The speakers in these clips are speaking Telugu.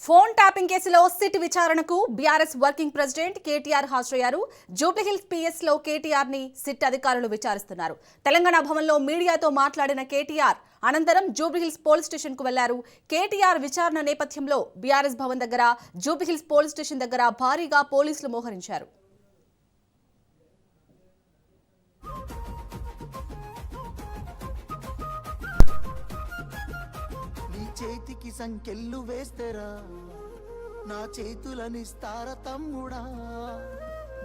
ఫోన్ ట్యాపింగ్ కేసులో సిట్ విచారణకు బీఆర్ఎస్ వర్కింగ్ ప్రెసిడెంట్ కేటీఆర్ హాజరయ్యారు. జూబ్లీహిల్స్ పిఎస్ లో కేటీఆర్ ని సిట్ అధికారులు విచారిస్తున్నారు. తెలంగాణ భవన్లో మీడియాతో మాట్లాడిన కేటీఆర్ అనంతరం జూబ్లీహిల్స్ పోలీస్ స్టేషన్ కు వెళ్లారు. కేటీఆర్ విచారణ నేపథ్యంలో బీఆర్ఎస్ భవన్ దగ్గర, జూబ్లీహిల్స్ పోలీస్ స్టేషన్ దగ్గర భారీగా పోలీసులు మోహరించారు. చేతికి సంకెళ్ళు వేస్తేరా నా చేతులనిస్తార తమ్ముడా,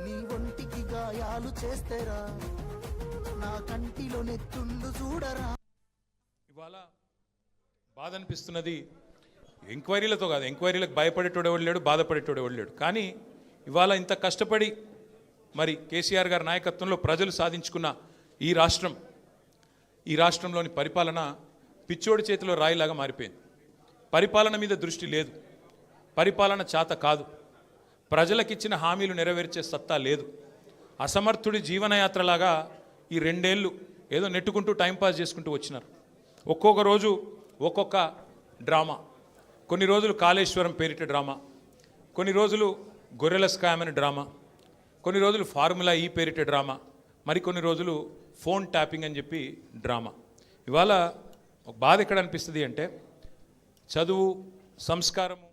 నీ ఒంటికి గాయాలు చేస్తేరా నా కంటిలో నెత్తుళ్ళు చూడరా. ఇవాళ బాధ అనిపిస్తున్నది. ఎంక్వైరీలతో కాదు, ఎంక్వైరీలకు భయపడేటోడు ఎవడు లేడు, బాధపడేటోడు ఎవడు లేడు. కానీ ఇవాళ ఇంత కష్టపడి మరి కేసీఆర్ గారి నాయకత్వంలో ప్రజలు సాధించుకున్న ఈ రాష్ట్రంలోని పరిపాలన పిచ్చోడి చేతిలో రాయిలాగా మారిపోయింది. పరిపాలన మీద దృష్టి లేదు, పరిపాలన చేత కాదు, ప్రజలకిచ్చిన హామీలు నెరవేర్చే సత్తా లేదు. అసమర్థుడి జీవనయాత్రలాగా ఈ 2 ఏళ్ళు ఏదో నెట్టుకుంటూ టైంపాస్ చేసుకుంటూ వచ్చినారు. ఒక్కొక్క రోజు ఒక్కొక్క డ్రామా. కొన్ని రోజులు కాళేశ్వరం పేరిట డ్రామా, కొన్ని రోజులు గొర్రెల స్కామ్ అనే డ్రామా, కొన్ని రోజులు ఫార్ములా ఈ పేరిట డ్రామా, మరికొన్ని రోజులు ఫోన్ ట్యాపింగ్ అని చెప్పి డ్రామా. ఇవాళ ఒక బాధ ఎక్కడ అనిపిస్తుంది అంటే చదువు, సంస్కారము